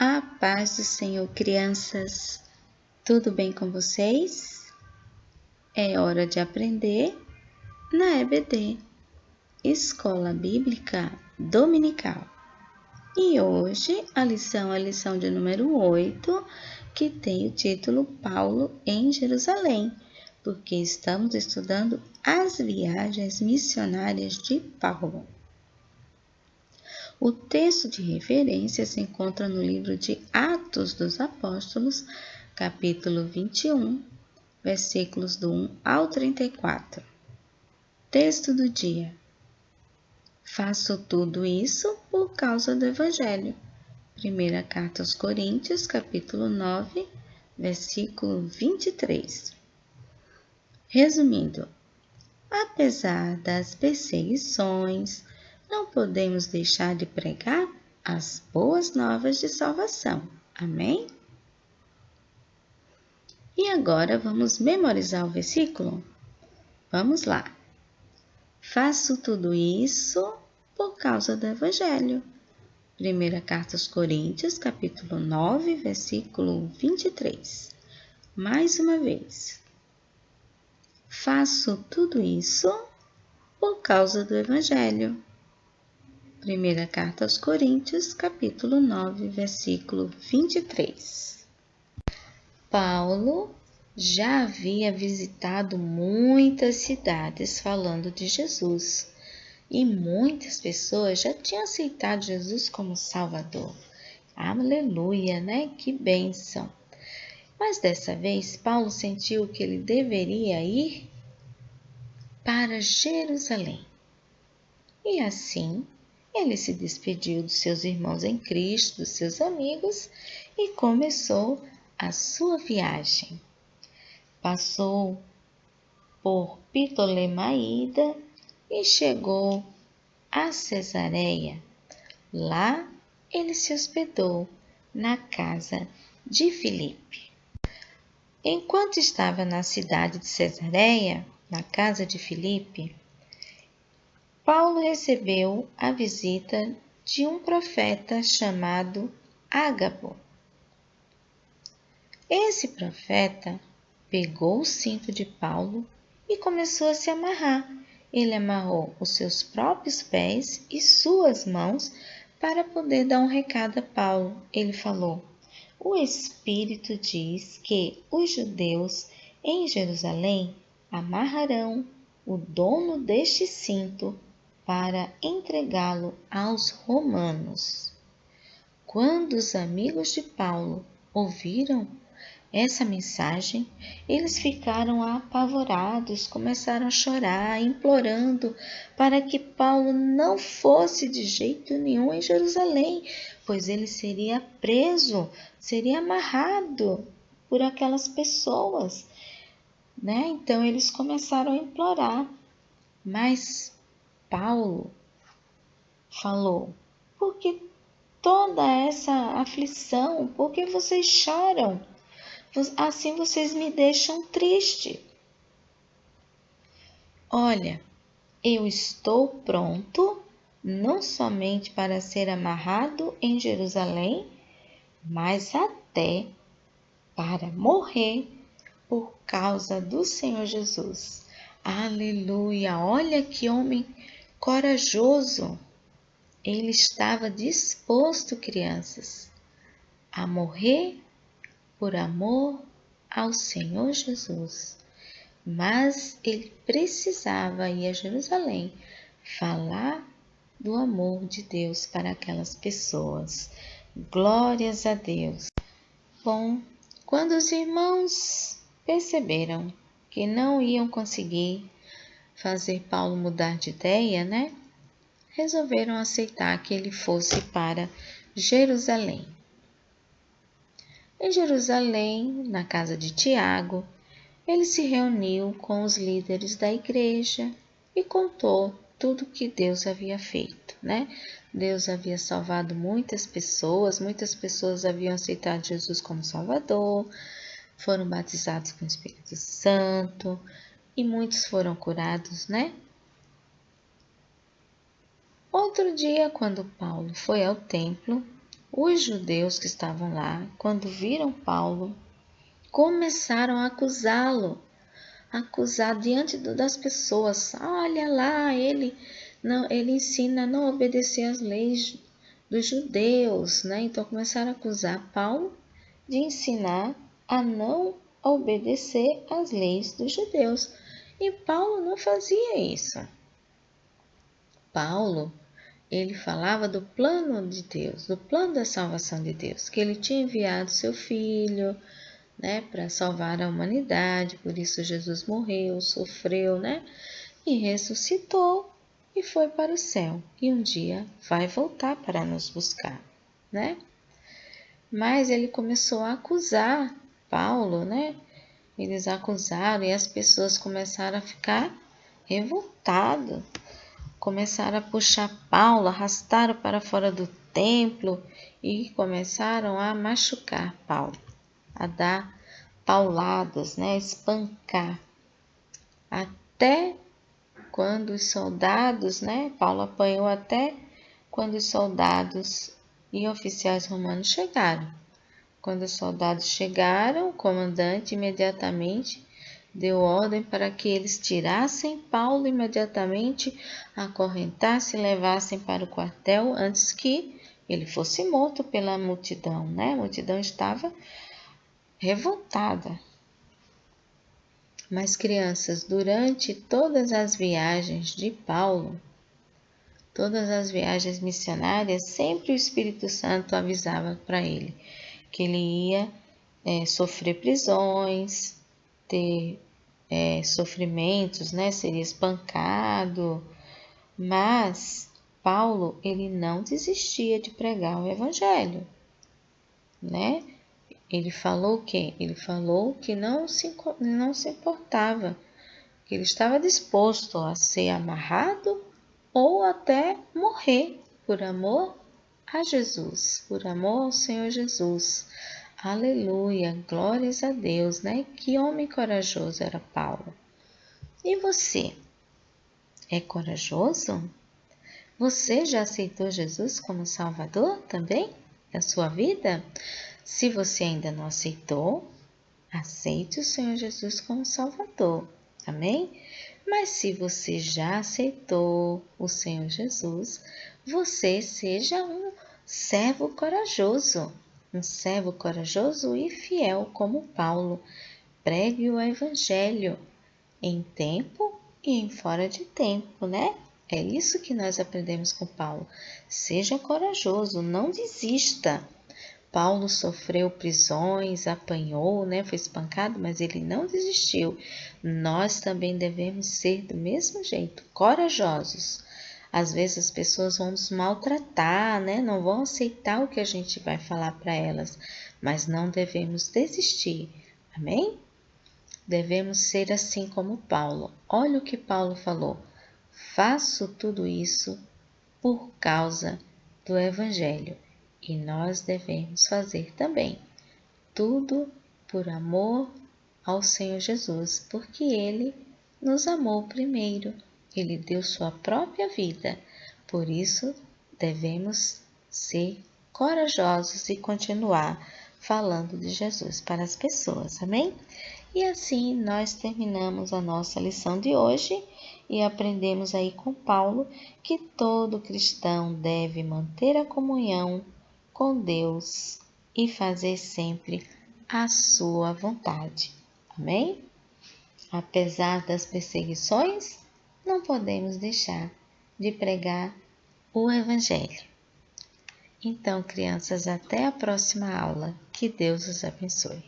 A paz do Senhor, crianças. Tudo bem com vocês? É hora de aprender na EBD, Escola Bíblica Dominical. E hoje a lição é a lição de número 8, que tem o título Paulo em Jerusalém, porque estamos estudando as viagens missionárias de Paulo. O texto de referência se encontra no livro de Atos dos Apóstolos, capítulo 21, versículos do 1 ao 34. Texto do dia. Faço tudo isso por causa do Evangelho. Primeira carta aos Coríntios, capítulo 9, versículo 23. Resumindo, apesar das perseguições, não podemos deixar de pregar as boas novas de salvação. Amém? E agora vamos memorizar o versículo? Vamos lá. Faço tudo isso por causa do Evangelho. Primeira carta aos Coríntios, capítulo 9, versículo 23. Mais uma vez. Faço tudo isso por causa do Evangelho. Primeira carta aos Coríntios, capítulo 9, versículo 23. Paulo já havia visitado muitas cidades falando de Jesus e muitas pessoas já tinham aceitado Jesus como Salvador. Aleluia, né? Que bênção! Mas dessa vez Paulo sentiu que ele deveria ir para Jerusalém. E assim, ele se despediu dos seus irmãos em Cristo, dos seus amigos, e começou a sua viagem. Passou por Ptolemaida e chegou a Cesareia. Lá ele se hospedou na casa de Filipe. Enquanto estava na cidade de Cesareia, na casa de Filipe, Paulo recebeu a visita de um profeta chamado Ágabo. Esse profeta pegou o cinto de Paulo e começou a se amarrar. Ele amarrou os seus próprios pés e suas mãos para poder dar um recado a Paulo. Ele falou: o Espírito diz que os judeus em Jerusalém amarrarão o dono deste cinto para entregá-lo aos romanos. Quando os amigos de Paulo ouviram essa mensagem, eles ficaram apavorados, começaram a chorar, implorando para que Paulo não fosse de jeito nenhum em Jerusalém, pois ele seria preso, seria amarrado por aquelas pessoas, né? Então eles começaram a implorar, mas Paulo falou: por que toda essa aflição? Por que vocês choram? Assim vocês me deixam triste. Olha, eu estou pronto não somente para ser amarrado em Jerusalém, mas até para morrer por causa do Senhor Jesus. Aleluia! Olha que homem corajoso! Ele estava disposto, crianças, a morrer por amor ao Senhor Jesus. Mas ele precisava ir a Jerusalém falar do amor de Deus para aquelas pessoas. Glórias a Deus! Bom, quando os irmãos perceberam que não iam conseguir fazer Paulo mudar de ideia, né? Resolveram aceitar que ele fosse para Jerusalém. Em Jerusalém, na casa de Tiago, ele se reuniu com os líderes da igreja e contou tudo que Deus havia feito, né? Deus havia salvado muitas pessoas haviam aceitado Jesus como Salvador, foram batizados com o Espírito Santo e muitos foram curados, né? Outro dia, quando Paulo foi ao templo, Os judeus que estavam lá, quando viram Paulo, começaram a acusá-lo, acusar diante das pessoas. Olha lá, ele ensina a não obedecer às leis dos judeus, né? Então começaram a acusar Paulo de ensinar a não obedecer às leis dos judeus. E Paulo não fazia isso. Paulo, ele falava do plano de Deus, do plano da salvação de Deus, que ele tinha enviado seu filho, né, para salvar a humanidade. Por isso Jesus morreu, sofreu, né, e ressuscitou e foi para o céu. E um dia vai voltar para nos buscar, né? Mas ele começou a acusar Paulo, né? Eles acusaram e as pessoas começaram a ficar revoltadas. Começaram a puxar Paulo, arrastaram para fora do templo e começaram a machucar Paulo, a dar pauladas, né? Espancar. Até quando os soldados, né? Paulo apanhou até quando os soldados e oficiais romanos chegaram. Quando os soldados chegaram, o comandante imediatamente deu ordem para que eles tirassem Paulo imediatamente, acorrentassem e levassem para o quartel antes que ele fosse morto pela multidão, né? A multidão estava revoltada. Mas, crianças, durante todas as viagens de Paulo, todas as viagens missionárias, sempre o Espírito Santo avisava para ele que ele ia sofrer prisões, ter sofrimentos, né? Seria espancado. Mas Paulo, ele não desistia de pregar o Evangelho, né? Ele falou o quê? Ele falou que não se importava, que ele estava disposto a ser amarrado ou até morrer por amor a Jesus, por amor ao Senhor Jesus. Aleluia, glórias a Deus, né? Que homem corajoso era Paulo. E você? É corajoso? Você já aceitou Jesus como Salvador também da sua vida? Se você ainda não aceitou, aceite o Senhor Jesus como Salvador. Amém? Mas se você já aceitou o Senhor Jesus, você seja um servo corajoso. Um servo corajoso e fiel como Paulo. Pregue o Evangelho em tempo e em fora de tempo, né? É isso que nós aprendemos com Paulo. Seja corajoso, não desista. Paulo sofreu prisões, apanhou, né? Foi espancado, mas ele não desistiu. Nós também devemos ser do mesmo jeito, corajosos. Às vezes as pessoas vão nos maltratar, né? Não vão aceitar o que a gente vai falar para elas, mas não devemos desistir. Amém? Devemos ser assim como Paulo. Olha o que Paulo falou. Faço tudo isso por causa do Evangelho. E nós devemos fazer também. Tudo por amor ao Senhor Jesus, porque Ele nos amou primeiro. Ele deu sua própria vida. Por isso, devemos ser corajosos e continuar falando de Jesus para as pessoas. Amém? E assim nós terminamos a nossa lição de hoje e aprendemos aí com Paulo que todo cristão deve manter a comunhão com Deus e fazer sempre a sua vontade. Amém? Apesar das perseguições, não podemos deixar de pregar o Evangelho. Então, crianças, até a próxima aula. Que Deus os abençoe.